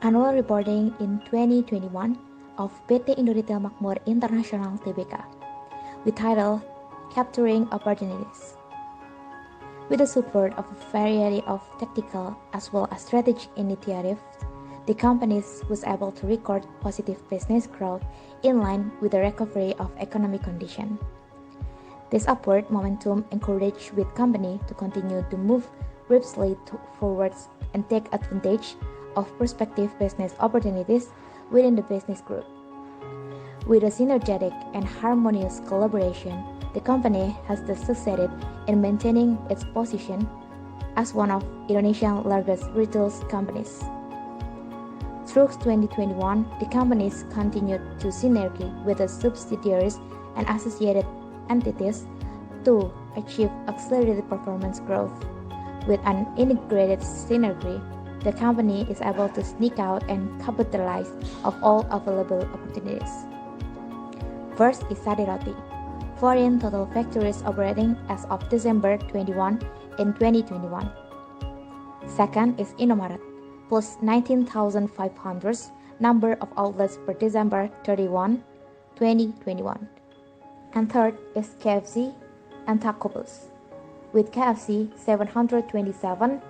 annual reporting in 2021 of PT Indo Retail Makmur International Tbk with title Capturing Opportunities. With the support of a variety of tactical as well as strategic initiatives, the company was able to record positive business growth in line with the recovery of economic condition. This upward momentum encouraged the company to continue to move rapidly forwards and take advantage of prospective business opportunities within the business group. With a synergetic and harmonious collaboration, the company has succeeded in maintaining its position as one of Indonesia's largest retail companies. Through 2021, the companies continued to synergy with the subsidiaries and associated entities to achieve accelerated performance growth. With an integrated synergy, the company is able to sneak out and capitalize of all available opportunities. First is Sariroti, 4 total factories operating as of December 21 in 2021. Second is Indomaret, plus 19,500 number of outlets per December 31, 2021. And third is KFC and Taco Bell, with KFC 727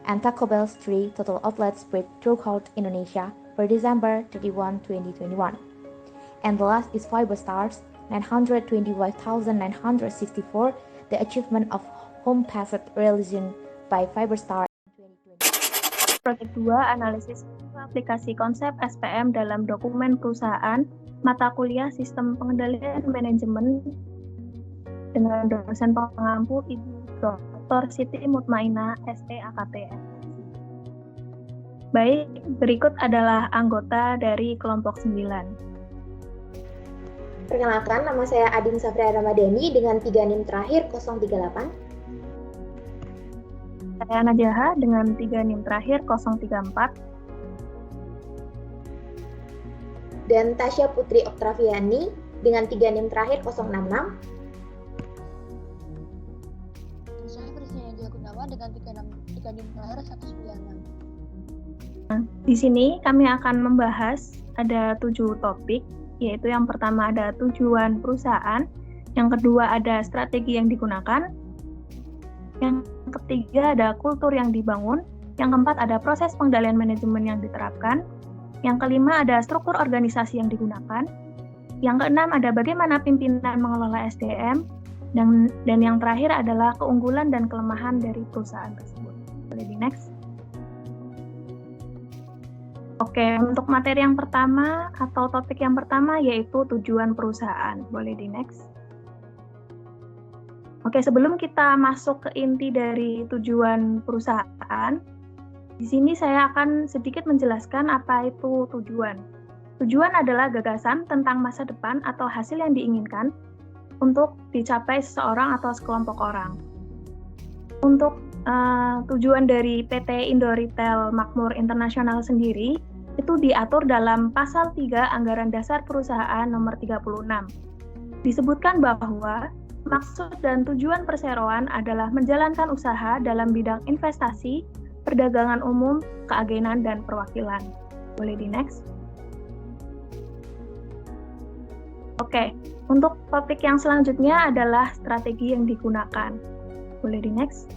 and Taco Bell 3 total outlets spread throughout Indonesia per December 31, 2021. And the last is Fiberstars, 925,964, the achievement of home passed realization by Fiberstar in 2020. Project 2, analisis aplikasi konsep SPM dalam dokumen perusahaan, mata kuliah Sistem Pengendalian Manajemen dengan dosen pengampu Ibu Dr. Siti Mutmainah, STAKT. Baik, berikut adalah anggota dari kelompok 9. Perkenalkan, nama saya Adin Safria Ramadhani dengan 3 NIM terakhir 038. Saya Najaha dengan 3 NIM terakhir 034. Dan Tasya Putri Oktaviani dengan 3 NIM terakhir 066. Saya Kristina Dia Gunawan dengan 3 NIM terakhir 196. Di sini kami akan membahas ada 7 topik, yaitu yang pertama ada tujuan perusahaan, yang kedua ada strategi yang digunakan, yang ketiga ada kultur yang dibangun, yang keempat ada proses pengendalian manajemen yang diterapkan, yang kelima ada struktur organisasi yang digunakan, yang keenam ada bagaimana pimpinan mengelola SDM, dan yang terakhir adalah keunggulan dan kelemahan dari perusahaan tersebut. Boleh di next. Oke, untuk materi yang pertama atau topik yang pertama yaitu tujuan perusahaan. Boleh di next. Oke, sebelum kita masuk ke inti dari tujuan perusahaan, di sini saya akan sedikit menjelaskan apa itu tujuan. Tujuan adalah gagasan tentang masa depan atau hasil yang diinginkan untuk dicapai seseorang atau sekelompok orang. Untuk tujuan dari PT Indo Retail Makmur International sendiri itu diatur dalam Pasal 3 Anggaran Dasar Perusahaan Nomor 36. Disebutkan bahwa maksud dan tujuan perseroan adalah menjalankan usaha dalam bidang investasi, perdagangan umum, keagenan, dan perwakilan. Boleh di next. Oke, untuk topik yang selanjutnya adalah strategi yang digunakan. Boleh di next.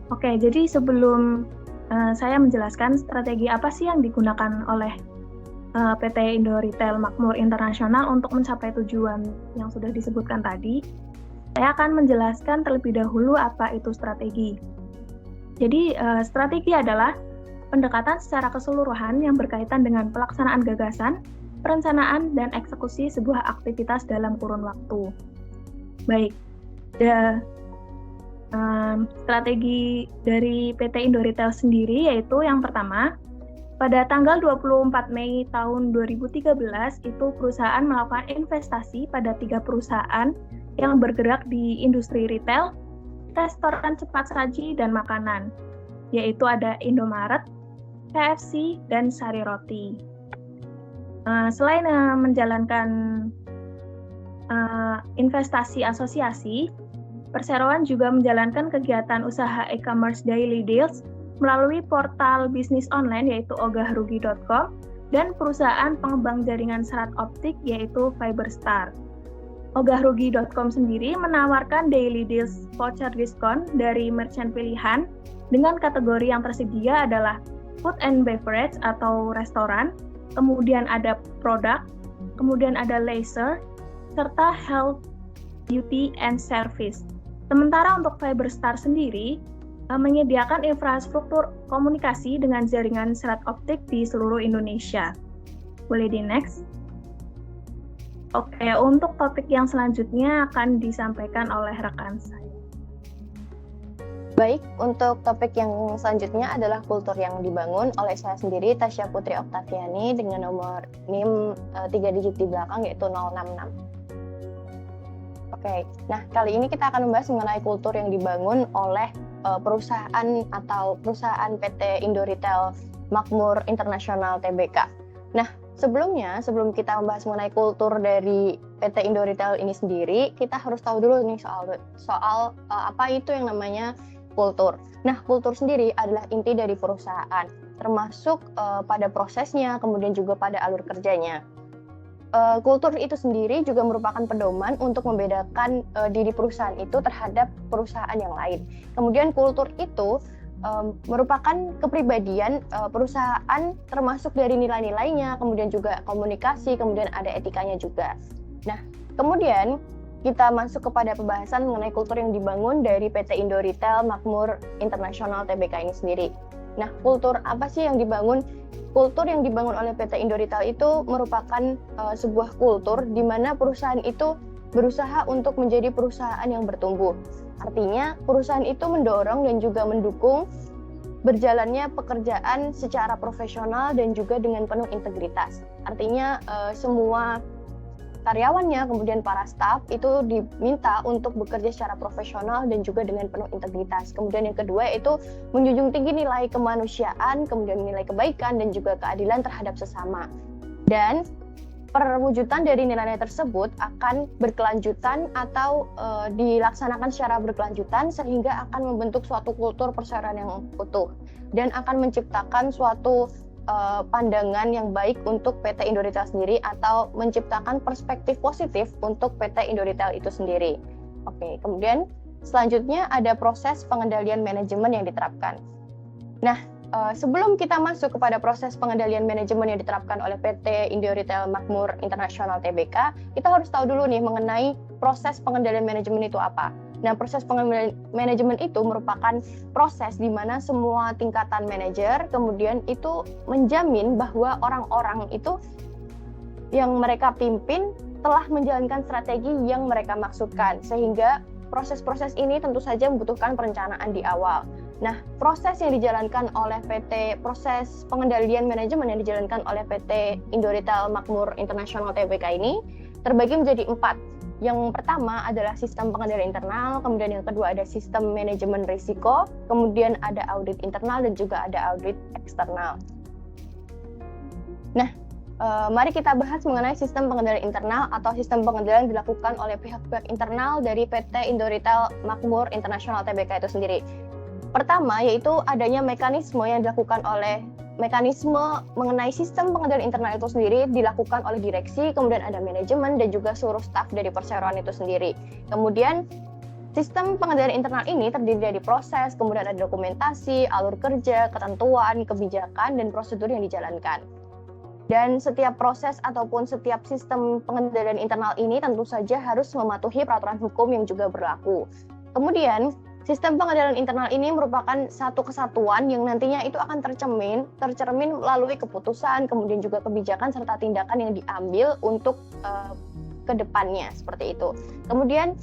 Oke, jadi sebelum saya menjelaskan strategi apa sih yang digunakan oleh PT Indo Retail Makmur International untuk mencapai tujuan yang sudah disebutkan tadi, saya akan menjelaskan terlebih dahulu apa itu strategi. Jadi, strategi adalah pendekatan secara keseluruhan yang berkaitan dengan pelaksanaan gagasan, perencanaan, dan eksekusi sebuah aktivitas dalam kurun waktu. Baik, strategi dari PT Indo Retail sendiri yaitu yang pertama, pada tanggal 24 Mei tahun 2013 itu perusahaan melakukan investasi pada 3 perusahaan yang bergerak di industri retail, restoran cepat saji, dan makanan, yaitu ada Indomaret, KFC, dan Sariroti. Selain menjalankan investasi asosiasi, perseroan juga menjalankan kegiatan usaha e-commerce daily deals melalui portal bisnis online yaitu ogahrugi.com dan perusahaan pengembang jaringan serat optik yaitu Fiberstar. Ogahrugi.com sendiri menawarkan daily deals voucher diskon dari merchant pilihan dengan kategori yang tersedia adalah food and beverage atau restoran, kemudian ada produk, kemudian ada leisure, serta health, beauty, and service. Sementara untuk Fiberstar sendiri menyediakan infrastruktur komunikasi dengan jaringan serat optik di seluruh Indonesia. Boleh di next? Oke, untuk topik yang selanjutnya akan disampaikan oleh rekan saya. Baik, untuk topik yang selanjutnya adalah kultur yang dibangun oleh saya sendiri, Tasya Putri Oktaviani, dengan nomor NIM 3 digit di belakang yaitu 066. Oke, nah kali ini kita akan membahas mengenai kultur yang dibangun oleh perusahaan atau perusahaan PT Indo Retail Makmur Internasional Tbk. Nah, sebelum kita membahas mengenai kultur dari PT Indo Retail ini sendiri, kita harus tahu dulu nih soal apa itu yang namanya kultur. Nah, kultur sendiri adalah inti dari perusahaan, termasuk pada prosesnya, kemudian juga pada alur kerjanya. Kultur itu sendiri juga merupakan pedoman untuk membedakan diri perusahaan itu terhadap perusahaan yang lain. Kemudian kultur itu merupakan kepribadian perusahaan termasuk dari nilai-nilainya, kemudian juga komunikasi, kemudian ada etikanya juga. Nah, kemudian kita masuk kepada pembahasan mengenai kultur yang dibangun dari PT Indo Retail Makmur Internasional Tbk ini sendiri. Nah, kultur apa sih yang dibangun? Kultur yang dibangun oleh PT Indo Retail itu merupakan sebuah kultur di mana perusahaan itu berusaha untuk menjadi perusahaan yang bertumbuh. Artinya, perusahaan itu mendorong dan juga mendukung berjalannya pekerjaan secara profesional dan juga dengan penuh integritas. Artinya, semua karyawannya, kemudian para staf itu diminta untuk bekerja secara profesional dan juga dengan penuh integritas. Kemudian yang kedua yaitu menjunjung tinggi nilai kemanusiaan, kemudian nilai kebaikan dan juga keadilan terhadap sesama. Dan perwujudan dari nilai-nilai tersebut akan berkelanjutan atau dilaksanakan secara berkelanjutan sehingga akan membentuk suatu kultur perseroan yang utuh dan akan menciptakan suatu pandangan yang baik untuk PT Indo Retail sendiri atau menciptakan perspektif positif untuk PT Indo Retail itu sendiri. Oke, kemudian selanjutnya ada proses pengendalian manajemen yang diterapkan. Nah, sebelum kita masuk kepada proses pengendalian manajemen yang diterapkan oleh PT Indo Retail Makmur Internasional Tbk, kita harus tahu dulu nih mengenai proses pengendalian manajemen itu apa. Nah, proses pengendalian manajemen itu merupakan proses di mana semua tingkatan manajer kemudian itu menjamin bahwa orang-orang itu yang mereka pimpin telah menjalankan strategi yang mereka maksudkan, sehingga proses-proses ini tentu saja membutuhkan perencanaan di awal. Nah, proses yang dijalankan oleh proses pengendalian manajemen yang dijalankan oleh PT Indo Retail Makmur Internasional Tbk ini terbagi menjadi 4. Yang pertama adalah sistem pengendalian internal, kemudian yang kedua ada sistem manajemen risiko, kemudian ada audit internal dan juga ada audit eksternal. Nah, mari kita bahas mengenai sistem pengendalian internal atau sistem pengendalian yang dilakukan oleh pihak-pihak internal dari PT Indo Retail Makmur Internasional Tbk itu sendiri. Pertama, yaitu adanya mekanisme yang dilakukan oleh mengenai sistem pengendalian internal itu sendiri dilakukan oleh direksi, kemudian ada manajemen dan juga seluruh staf dari perseroan itu sendiri. Kemudian sistem pengendalian internal ini terdiri dari proses, kemudian ada dokumentasi, alur kerja, ketentuan, kebijakan, dan prosedur yang dijalankan. Dan setiap proses ataupun setiap sistem pengendalian internal ini tentu saja harus mematuhi peraturan hukum yang juga berlaku. Kemudian sistem pengendalian internal ini merupakan satu kesatuan yang nantinya itu akan tercermin melalui keputusan, kemudian juga kebijakan serta tindakan yang diambil untuk ke depannya seperti itu. Kemudian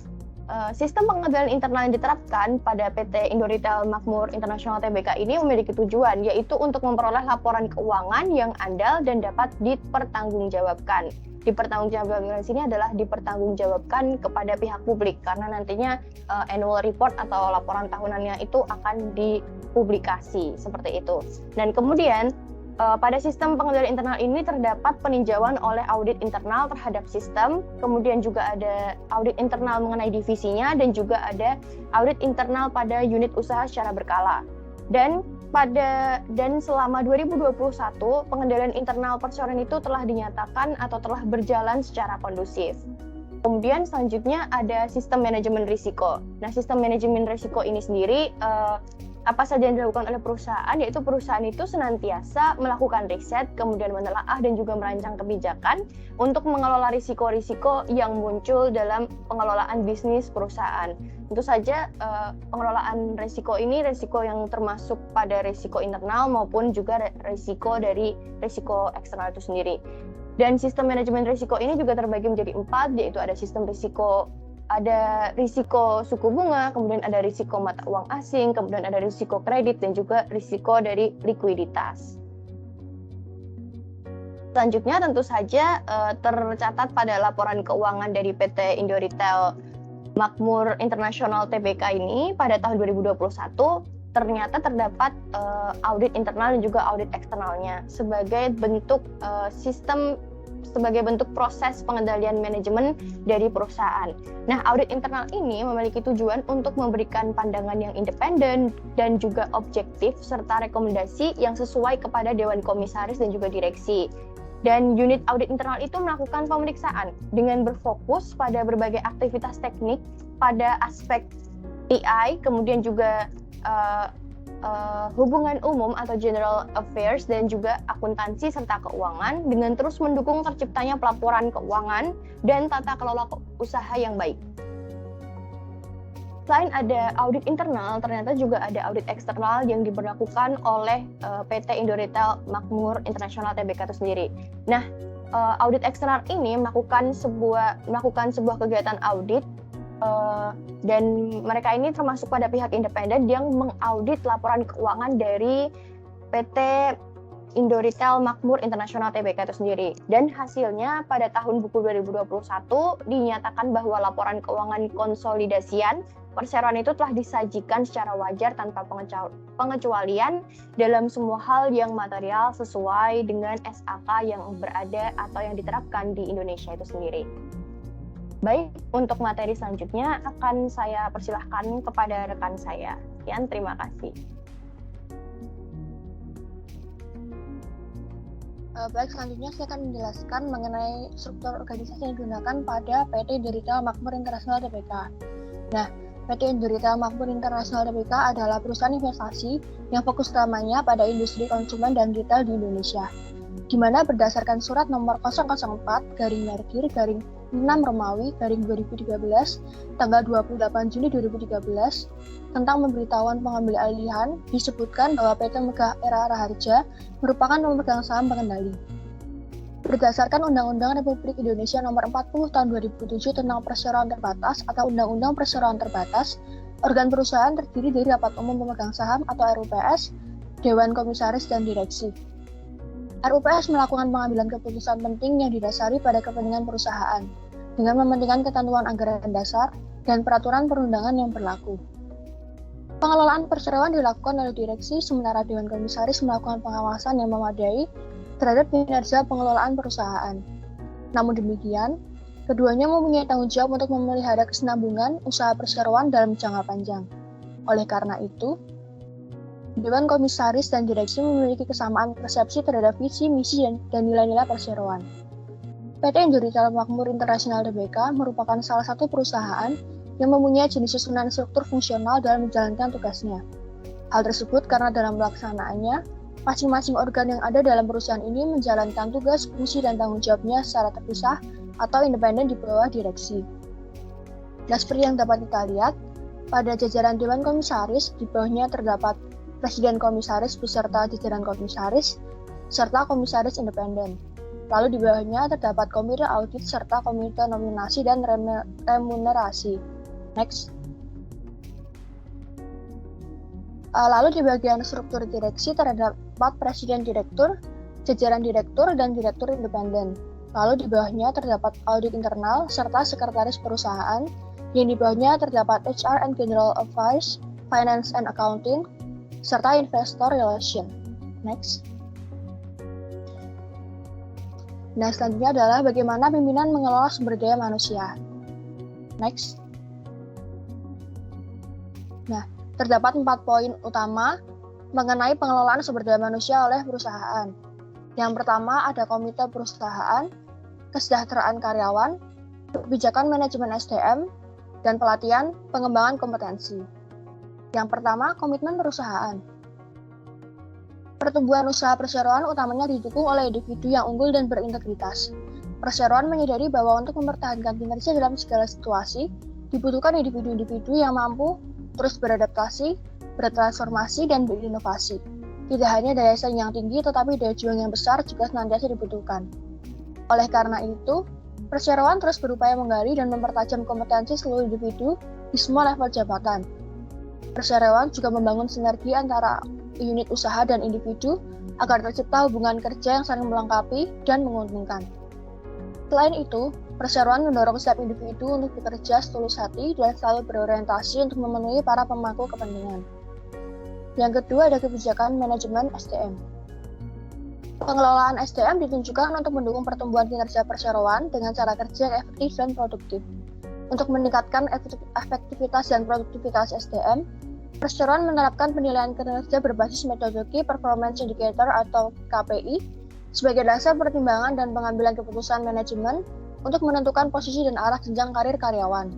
sistem pengendalian internal yang diterapkan pada PT Indo Retail Makmur Internasional Tbk ini memiliki tujuan, yaitu untuk memperoleh laporan keuangan yang andal dan dapat dipertanggungjawabkan. Dipertanggungjawabkan di sini adalah dipertanggungjawabkan kepada pihak publik karena nantinya annual report atau laporan tahunannya itu akan dipublikasi seperti itu. Dan kemudian pada sistem pengendalian internal ini terdapat peninjauan oleh audit internal terhadap sistem, kemudian juga ada audit internal mengenai divisinya dan juga ada audit internal pada unit usaha secara berkala. Dan selama 2021 pengendalian internal perseroan itu telah dinyatakan atau telah berjalan secara kondusif. Kemudian selanjutnya ada sistem manajemen risiko. Nah, sistem manajemen risiko ini sendiri apa saja yang dilakukan oleh perusahaan, yaitu perusahaan itu senantiasa melakukan riset, kemudian menelaah dan juga merancang kebijakan untuk mengelola risiko-risiko yang muncul dalam pengelolaan bisnis perusahaan. Tentu saja pengelolaan risiko ini risiko yang termasuk pada risiko internal maupun juga risiko dari risiko eksternal itu sendiri. Dan sistem manajemen risiko ini juga terbagi menjadi 4, yaitu ada sistem risiko, ada risiko suku bunga, kemudian ada risiko mata uang asing, kemudian ada risiko kredit, dan juga risiko dari likuiditas. Selanjutnya tentu saja tercatat pada laporan keuangan dari PT Indo Retail Makmur International Tbk ini pada tahun 2021 ternyata terdapat audit internal dan juga audit eksternalnya sebagai bentuk sebagai bentuk proses pengendalian manajemen dari perusahaan. Nah, audit internal ini memiliki tujuan untuk memberikan pandangan yang independen dan juga objektif serta rekomendasi yang sesuai kepada Dewan Komisaris dan juga direksi. Dan unit audit internal itu melakukan pemeriksaan dengan berfokus pada berbagai aktivitas teknik pada aspek TI, kemudian juga hubungan umum atau general affairs dan juga akuntansi serta keuangan dengan terus mendukung terciptanya pelaporan keuangan dan tata kelola usaha yang baik. Selain ada audit internal, ternyata juga ada audit eksternal yang diberlakukan oleh PT Indo Retail Makmur International Tbk itu sendiri. Nah, audit eksternal ini melakukan sebuah kegiatan audit dan mereka ini termasuk pada pihak independen yang mengaudit laporan keuangan dari PT Indo Retail Makmur International Tbk itu sendiri. Dan hasilnya pada tahun buku 2021 dinyatakan bahwa laporan keuangan konsolidasian perseroan itu telah disajikan secara wajar tanpa pengecualian dalam semua hal yang material sesuai dengan SAK yang berada atau yang diterapkan di Indonesia itu sendiri. Baik, untuk materi selanjutnya akan saya persilahkan kepada rekan saya. Sekian, terima kasih. Baik, selanjutnya saya akan menjelaskan mengenai struktur organisasi yang digunakan pada PT Indo Retail Makmur International Tbk. Nah, PT Indo Retail Makmur International Tbk adalah perusahaan investasi yang fokus utamanya pada industri konsumen dan retail di Indonesia, di mana berdasarkan surat nomor 004/6 Romawi 2013 tanggal 28 Juni 2013 tentang pemberitahuan pengambil alihan disebutkan bahwa PT Megah Era Raharja merupakan pemegang saham pengendali. Berdasarkan Undang-Undang Republik Indonesia Nomor 40 Tahun 2007 tentang Perseroan Terbatas atau Undang-Undang Perseroan Terbatas, organ perusahaan terdiri dari Rapat Umum Pemegang Saham atau RUPS, Dewan Komisaris, dan Direksi. RUPS melakukan pengambilan keputusan penting yang didasari pada kepentingan perusahaan, dengan mementingkan ketentuan anggaran dasar dan peraturan perundangan yang berlaku. Pengelolaan perseroan dilakukan oleh direksi, sementara Dewan Komisaris melakukan pengawasan yang memadai terhadap kinerja pengelolaan perusahaan. Namun demikian, keduanya mempunyai tanggung jawab untuk memelihara kesinambungan usaha perseroan dalam jangka panjang. Oleh karena itu, Dewan Komisaris dan Direksi memiliki kesamaan persepsi terhadap visi, misi, dan nilai-nilai perseroan. PT Indo Retail Makmur International Tbk merupakan salah satu perusahaan yang mempunyai jenis susunan struktur fungsional dalam menjalankan tugasnya. Hal tersebut karena dalam pelaksanaannya, masing-masing organ yang ada dalam perusahaan ini menjalankan tugas, fungsi, dan tanggung jawabnya secara terpisah atau independen di bawah direksi. Nah, seperti yang dapat kita lihat, pada jajaran Dewan Komisaris, di bawahnya terdapat Presiden Komisaris beserta jajaran Komisaris, serta Komisaris Independen. Lalu di bawahnya terdapat Komite Audit serta Komite Nominasi dan Remunerasi. Next. Lalu di bagian struktur direksi terdapat Presiden Direktur, jajaran Direktur, dan Direktur Independen. Lalu di bawahnya terdapat Audit Internal serta Sekretaris Perusahaan, yang di bawahnya terdapat HR and General Affairs, Finance and Accounting, serta Investor Relation. Next. Nah, selanjutnya adalah bagaimana pimpinan mengelola sumber daya manusia. Next. Nah, terdapat 4 poin utama mengenai pengelolaan sumber daya manusia oleh perusahaan. Yang pertama ada komite perusahaan, kesejahteraan karyawan, kebijakan manajemen SDM, dan pelatihan pengembangan kompetensi. Yang pertama, komitmen perusahaan. Pertumbuhan usaha perseroan utamanya didukung oleh individu yang unggul dan berintegritas. Perseroan menyadari bahwa untuk mempertahankan kinerja dalam segala situasi, dibutuhkan individu-individu yang mampu terus beradaptasi, bertransformasi, dan berinovasi. Tidak hanya daya saing yang tinggi, tetapi daya juang yang besar juga senantiasa dibutuhkan. Oleh karena itu, perseroan terus berupaya menggali dan mempertajam kompetensi seluruh individu di semua level jabatan. Perseroan juga membangun sinergi antara unit usaha dan individu agar tercipta hubungan kerja yang saling melengkapi dan menguntungkan. Selain itu, perseroan mendorong setiap individu untuk bekerja setulus hati dan selalu berorientasi untuk memenuhi para pemangku kepentingan. Yang kedua ada kebijakan manajemen SDM. Pengelolaan SDM ditunjukkan untuk mendukung pertumbuhan kinerja perseroan dengan cara kerja yang efektif dan produktif. Untuk meningkatkan efektivitas dan produktivitas SDM, perseroan menerapkan penilaian kinerja berbasis metodologi Performance Indicator atau KPI sebagai dasar pertimbangan dan pengambilan keputusan manajemen untuk menentukan posisi dan arah jenjang karir karyawan.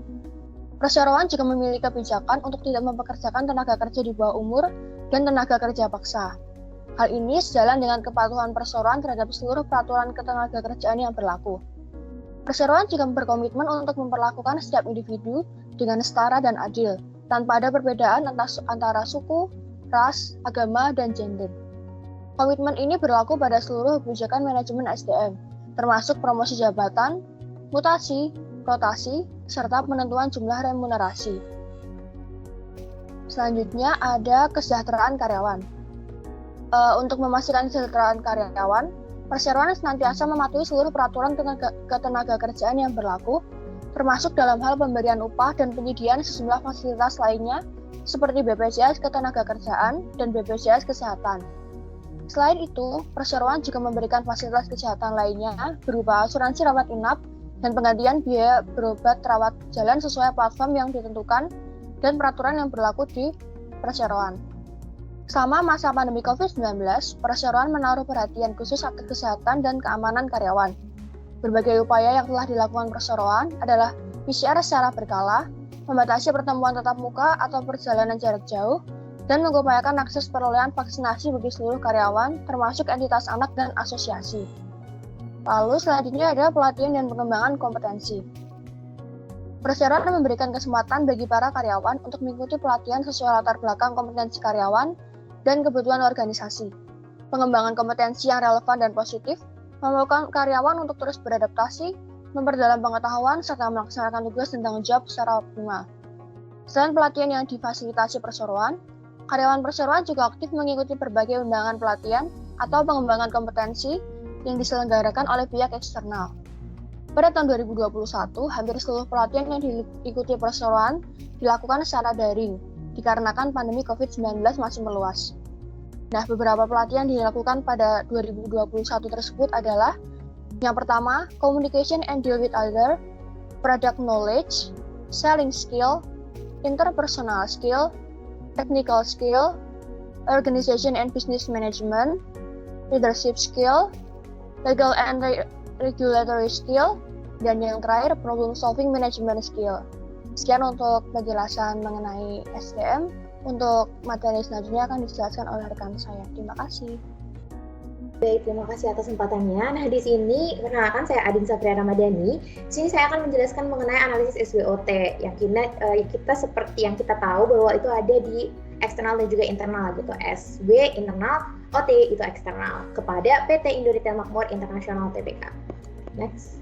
Perseroan juga memiliki kebijakan untuk tidak mempekerjakan tenaga kerja di bawah umur dan tenaga kerja paksa. Hal ini sejalan dengan kepatuhan perseroan terhadap seluruh peraturan ketenagakerjaan yang berlaku. Perseroan juga berkomitmen untuk memperlakukan setiap individu dengan setara dan adil, tanpa ada perbedaan antara suku, ras, agama, dan gender. Komitmen ini berlaku pada seluruh kebijakan manajemen SDM, termasuk promosi jabatan, mutasi, rotasi, serta penentuan jumlah remunerasi. Selanjutnya ada kesejahteraan karyawan. Untuk memastikan kesejahteraan karyawan, perseroan senantiasa mematuhi seluruh peraturan ketenagakerjaan yang berlaku, termasuk dalam hal pemberian upah dan penyediaan sejumlah fasilitas lainnya, seperti BPJS Ketenagakerjaan dan BPJS Kesehatan. Selain itu, perseroan juga memberikan fasilitas kesehatan lainnya berupa asuransi rawat inap dan penggantian biaya berobat rawat jalan sesuai platform yang ditentukan dan peraturan yang berlaku di perseroan. Selama masa pandemi COVID-19, perseroan menaruh perhatian khusus atas kesehatan dan keamanan karyawan. Berbagai upaya yang telah dilakukan perseroan adalah PCR secara berkala, membatasi pertemuan tatap muka atau perjalanan jarak jauh, dan mengupayakan akses perolehan vaksinasi bagi seluruh karyawan, termasuk entitas anak dan asosiasi. Lalu selanjutnya ada pelatihan dan pengembangan kompetensi. Perseroan memberikan kesempatan bagi para karyawan untuk mengikuti pelatihan sesuai latar belakang kompetensi karyawan dan kebutuhan organisasi. Pengembangan kompetensi yang relevan dan positif memampukan karyawan untuk terus beradaptasi, memperdalam pengetahuan, serta melaksanakan tugas dan tanggung jawab secara optimal. Selain pelatihan yang difasilitasi perseroan, karyawan perseroan juga aktif mengikuti berbagai undangan pelatihan atau pengembangan kompetensi yang diselenggarakan oleh pihak eksternal. Pada tahun 2021, hampir seluruh pelatihan yang diikuti perseroan dilakukan secara daring, dikarenakan pandemi COVID-19 masih meluas. Nah, beberapa pelatihan yang dilakukan pada 2021 tersebut adalah yang pertama, Communication and Deal with Other, Product Knowledge, Selling Skill, Interpersonal Skill, Technical Skill, Organization and Business Management, Leadership Skill, Legal and Regulatory Skill, dan yang terakhir Problem Solving Management Skill. Sekian untuk penjelasan mengenai SDM. Untuk materi selanjutnya akan dijelaskan oleh rekan saya. Terima kasih. Baik, terima kasih atas kesempatannya. Nah, di sini perkenalkan saya Adin Safria Ramadhani. Di sini saya akan menjelaskan mengenai analisis SWOT yang kita seperti yang kita tahu bahwa itu ada di eksternal dan juga internal gitu. SW internal, OT itu eksternal kepada PT Indo Retail Makmur International Tbk. Next.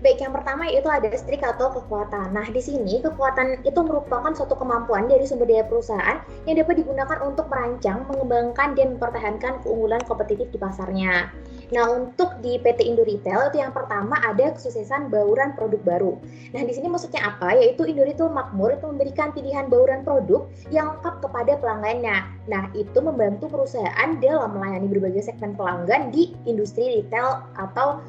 Baik, yang pertama yaitu ada strik atau kekuatan. Nah, di sini kekuatan itu merupakan suatu kemampuan dari sumber daya perusahaan yang dapat digunakan untuk merancang, mengembangkan, dan mempertahankan keunggulan kompetitif di pasarnya. Nah, untuk di PT Indo Retail itu yang pertama ada kesuksesan bauran produk baru. Nah, di sini maksudnya apa? Yaitu Indo Retail Makmur itu memberikan pilihan bauran produk yang lengkap kepada pelanggannya. Nah, itu membantu perusahaan dalam melayani berbagai segmen pelanggan di industri retail atau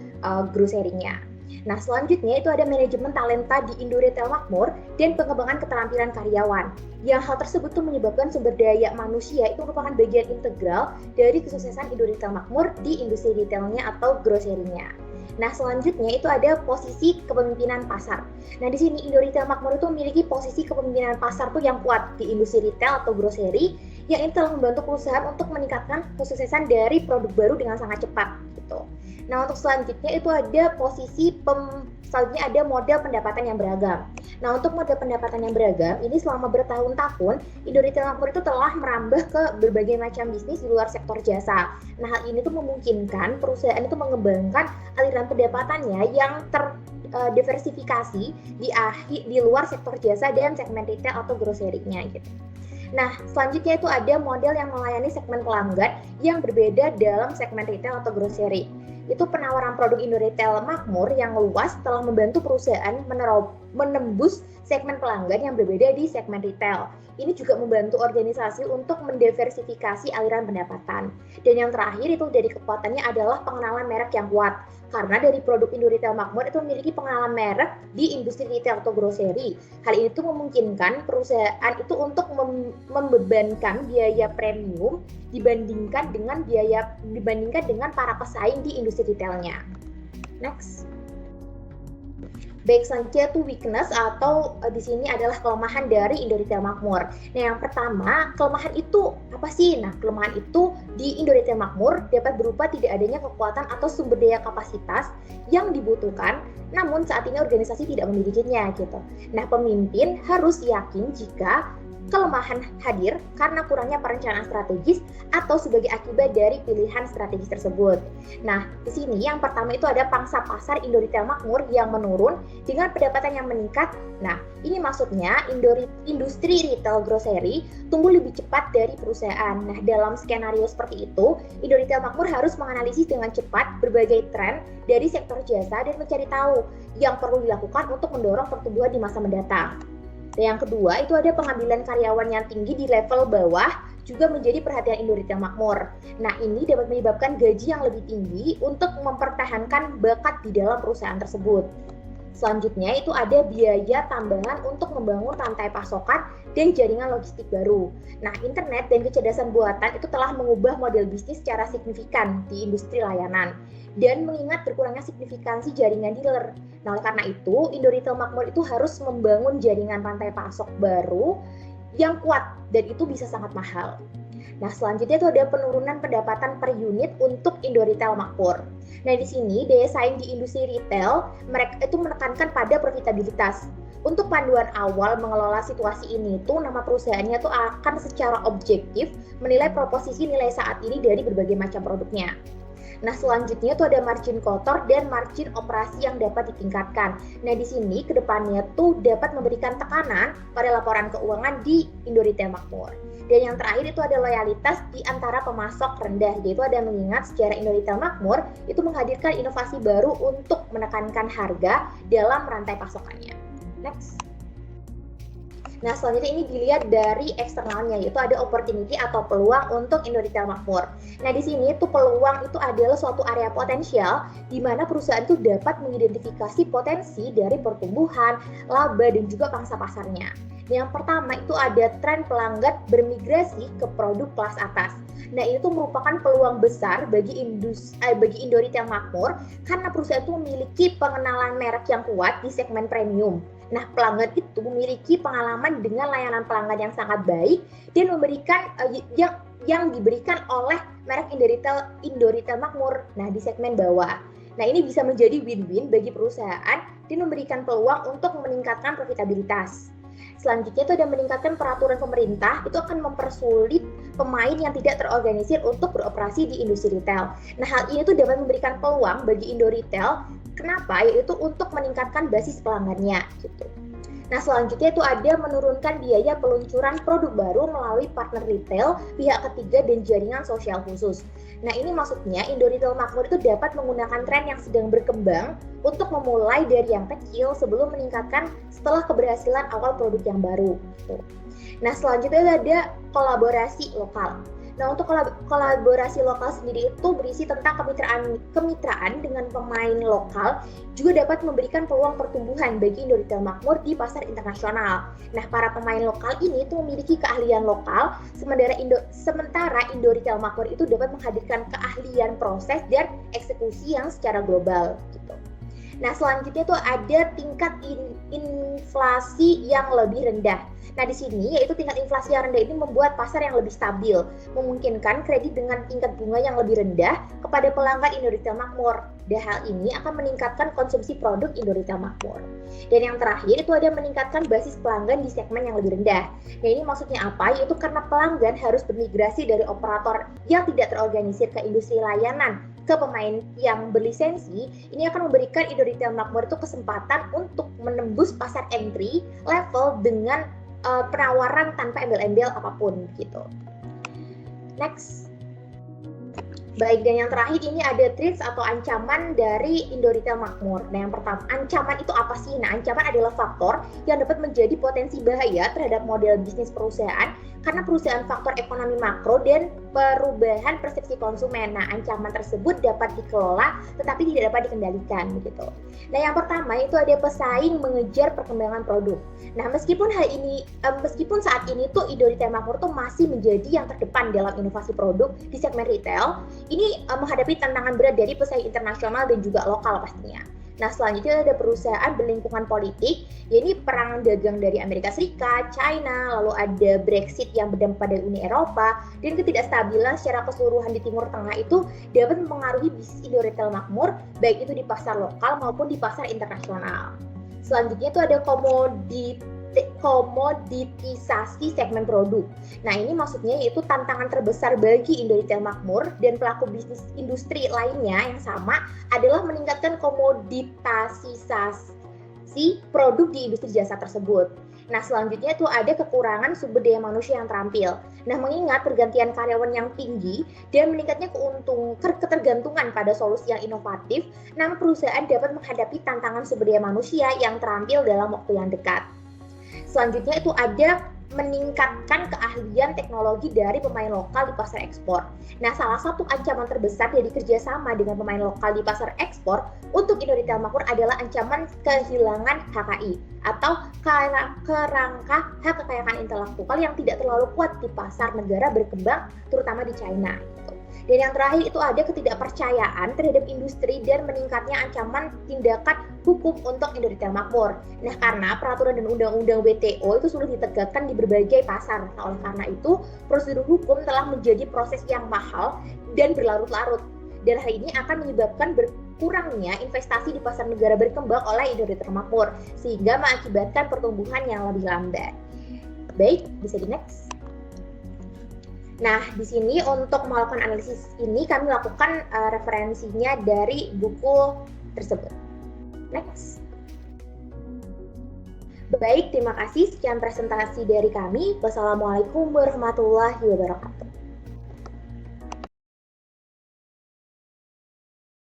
grocery-nya. Nah, selanjutnya itu ada manajemen talenta di Indo Retail Makmur dan pengembangan keterampilan karyawan. Yang hal tersebut tuh menyebabkan sumber daya manusia itu merupakan bagian integral dari kesuksesan Indo Retail Makmur di industri retailnya atau grocery-nya. Nah, selanjutnya itu ada posisi kepemimpinan pasar. Nah, di sini Indo Retail Makmur itu memiliki posisi kepemimpinan pasar tuh yang kuat di industri retail atau grocery, yang ini telah membantu perusahaan untuk meningkatkan kesuksesan dari produk baru dengan sangat cepat gitu. Nah, untuk selanjutnya itu ada selanjutnya ada model pendapatan yang beragam. Nah, untuk model pendapatan yang beragam, ini selama bertahun-tahun, Indo Retail Makmur itu telah merambah ke berbagai macam bisnis di luar sektor jasa. Nah, hal ini tuh memungkinkan perusahaan itu mengembangkan aliran pendapatannya yang terdiversifikasi di luar sektor jasa dan segmen retail atau grocery-nya gitu. Nah, selanjutnya itu ada model yang melayani segmen pelanggan yang berbeda dalam segmen retail atau grocery. Itu penawaran produk Indo Retail Makmur yang luas telah membantu perusahaan menembus segmen pelanggan yang berbeda di segmen retail. Ini juga membantu organisasi untuk mendiversifikasi aliran pendapatan. Dan yang terakhir itu dari kekuatannya adalah pengenalan merek yang kuat. Karena dari produk Indo Retail Makmur itu memiliki pengenalan merek di industri retail atau grocery. Hal ini tuh memungkinkan perusahaan itu untuk membebankan biaya premium dibandingkan dengan para pesaing di industri retailnya. Next. Baik, selanjutnya itu weakness atau di sini adalah kelemahan dari Indo Retail Makmur. Nah, yang pertama, kelemahan itu apa sih? Nah, kelemahan itu di Indo Retail Makmur dapat berupa tidak adanya kekuatan atau sumber daya kapasitas yang dibutuhkan, namun saat ini organisasi tidak memilikinya gitu. Nah, pemimpin harus yakin jika kelemahan hadir karena kurangnya perencanaan strategis atau sebagai akibat dari pilihan strategis tersebut. Nah, di sini yang pertama itu ada pangsa pasar Indo Retail Makmur yang menurun dengan pendapatan yang meningkat. Nah, ini maksudnya industri retail grocery tumbuh lebih cepat dari perusahaan. Nah, dalam skenario seperti itu, Indo Retail Makmur harus menganalisis dengan cepat berbagai tren dari sektor jasa dan mencari tahu yang perlu dilakukan untuk mendorong pertumbuhan di masa mendatang. Dan yang kedua itu ada pengambilan karyawan yang tinggi di level bawah juga menjadi perhatian Indo Retail Makmur. Nah, ini dapat menyebabkan gaji yang lebih tinggi untuk mempertahankan bakat di dalam perusahaan tersebut. Selanjutnya itu ada biaya tambahan untuk membangun rantai pasokan dan jaringan logistik baru. Nah, internet dan kecerdasan buatan itu telah mengubah model bisnis secara signifikan di industri layanan dan mengingat berkurangnya signifikansi jaringan dealer. Nah, oleh karena itu, Indo Retail Makmur itu harus membangun jaringan rantai pasok baru yang kuat dan itu bisa sangat mahal. Nah, selanjutnya itu ada penurunan pendapatan per unit untuk Indo Retail Makmur. Nah, di sini daya saing di industri retail mereka itu menekankan pada profitabilitas. Untuk panduan awal mengelola situasi ini tuh nama perusahaannya tuh akan secara objektif menilai proposisi nilai saat ini dari berbagai macam produknya. Nah, selanjutnya itu ada margin kotor dan margin operasi yang dapat ditingkatkan. Nah, di sini kedepannya tuh dapat memberikan tekanan pada laporan keuangan di Indo Retail Makmur. Dan yang terakhir itu ada loyalitas di antara pemasok rendah, yaitu ada mengingat sejarah Indo Retail Makmur itu menghadirkan inovasi baru untuk menekankan harga dalam rantai pasokannya. Next. Nah, selanjutnya ini dilihat dari eksternalnya, yaitu ada opportunity atau peluang untuk Indo Retail Makmur. Nah, di sini tuh peluang itu adalah suatu area potensial di mana perusahaan itu dapat mengidentifikasi potensi dari pertumbuhan, laba, dan juga pangsa pasarnya. Yang pertama itu ada tren pelanggan bermigrasi ke produk kelas atas. Nah, ini tuh merupakan peluang besar bagi Indo Retail Makmur karena perusahaan itu memiliki pengenalan merek yang kuat di segmen premium. Nah, pelanggan itu memiliki pengalaman dengan layanan pelanggan yang sangat baik dan memberikan yang diberikan oleh merek Indo Retail Makmur. Nah, di segmen bawah. Nah, ini bisa menjadi win-win bagi perusahaan dan memberikan peluang untuk meningkatkan profitabilitas. Selanjutnya itu ada meningkatkan peraturan pemerintah, itu akan mempersulit pemain yang tidak terorganisir untuk beroperasi di industri retail. Nah, hal ini tuh dapat memberikan peluang bagi Indo Retail. Kenapa? Yaitu untuk meningkatkan basis pelanggannya gitu. Nah, selanjutnya itu ada menurunkan biaya peluncuran produk baru melalui partner retail, pihak ketiga, dan jaringan sosial khusus. Nah, ini maksudnya Indo Retail Makmur itu dapat menggunakan tren yang sedang berkembang untuk memulai dari yang kecil sebelum meningkatkan setelah keberhasilan awal produk yang baru. Nah, selanjutnya ada kolaborasi lokal. Nah, untuk kolaborasi lokal sendiri itu berisi tentang kemitraan dengan pemain lokal juga dapat memberikan peluang pertumbuhan bagi Indo Retail Makmur di pasar internasional. Nah, para pemain lokal ini itu memiliki keahlian lokal, sementara Indo Retail Makmur itu dapat menghadirkan keahlian proses dan eksekusi yang secara global gitu. Nah, selanjutnya tuh ada tingkat inflasi yang lebih rendah. Nah, di sini yaitu tingkat inflasi yang rendah ini membuat pasar yang lebih stabil, memungkinkan kredit dengan tingkat bunga yang lebih rendah kepada pelanggan Indo Retail Makmur. Dan hal ini akan meningkatkan konsumsi produk Indo Retail Makmur. Dan yang terakhir itu ada meningkatkan basis pelanggan di segmen yang lebih rendah. Nah, ini maksudnya apa? Yaitu karena pelanggan harus bermigrasi dari operator yang tidak terorganisir ke industri layanan ke pemain yang berlisensi. Ini akan memberikan Indo Retail Makmur itu kesempatan untuk menembus pasar entry level dengan penawaran tanpa embel-embel apapun gitu. Next. Baik, dan yang terakhir ini ada threats atau ancaman dari Indo Retail Makmur. Nah, yang pertama, ancaman itu apa sih? Nah, ancaman adalah faktor yang dapat menjadi potensi bahaya terhadap model bisnis perusahaan karena perusahaan faktor ekonomi makro dan perubahan persepsi konsumen. Nah, ancaman tersebut dapat dikelola tetapi tidak dapat dikendalikan gitu. Nah, yang pertama itu ada pesaing mengejar perkembangan produk. Nah, meskipun saat ini tuh Indo Retail Makmur tuh masih menjadi yang terdepan dalam inovasi produk di segmen retail, ini menghadapi tantangan berat dari pesaing internasional dan juga lokal pastinya. Nah, selanjutnya ada perusahaan berlingkungan politik, yaitu perang dagang dari Amerika Serikat, China, lalu ada Brexit yang berdampak pada Uni Eropa, dan ketidakstabilan secara keseluruhan di Timur Tengah itu dapat mempengaruhi bisnis Indo Retail Makmur, baik itu di pasar lokal maupun di pasar internasional. Selanjutnya itu ada komoditisasi segmen produk. Nah, ini maksudnya yaitu tantangan terbesar bagi Indo Retail Makmur dan pelaku bisnis industri lainnya yang sama adalah meningkatkan komoditasisasi produk di industri jasa tersebut. Nah, selanjutnya itu ada kekurangan sumber daya manusia yang terampil. Nah, mengingat pergantian karyawan yang tinggi dan meningkatnya ketergantungan pada solusi yang inovatif, nah perusahaan dapat menghadapi tantangan sumber daya manusia yang terampil dalam waktu yang dekat. Selanjutnya itu ada meningkatkan keahlian teknologi dari pemain lokal di pasar ekspor. Nah, salah satu ancaman terbesar dari kerjasama dengan pemain lokal di pasar ekspor untuk Indo Retail Makmur adalah ancaman kehilangan HKI atau kerangka hak kekayaan intelektual yang tidak terlalu kuat di pasar negara berkembang, terutama di China. Dan yang terakhir itu ada ketidakpercayaan terhadap industri dan meningkatnya ancaman tindakan hukum untuk Indo Retail Makmur. Nah, karena peraturan dan undang-undang WTO itu sulit ditegakkan di berbagai pasar. Nah, oleh karena itu, prosedur hukum telah menjadi proses yang mahal dan berlarut-larut. Dan hal ini akan menyebabkan berkurangnya investasi di pasar negara berkembang oleh Indo Retail Makmur, sehingga mengakibatkan pertumbuhan yang lebih lambat. Baik, bisa di next. Nah, di sini untuk melakukan analisis ini kami lakukan referensinya dari buku tersebut. Next. Baik, terima kasih. Sekian presentasi dari kami. Wassalamualaikum warahmatullahi wabarakatuh.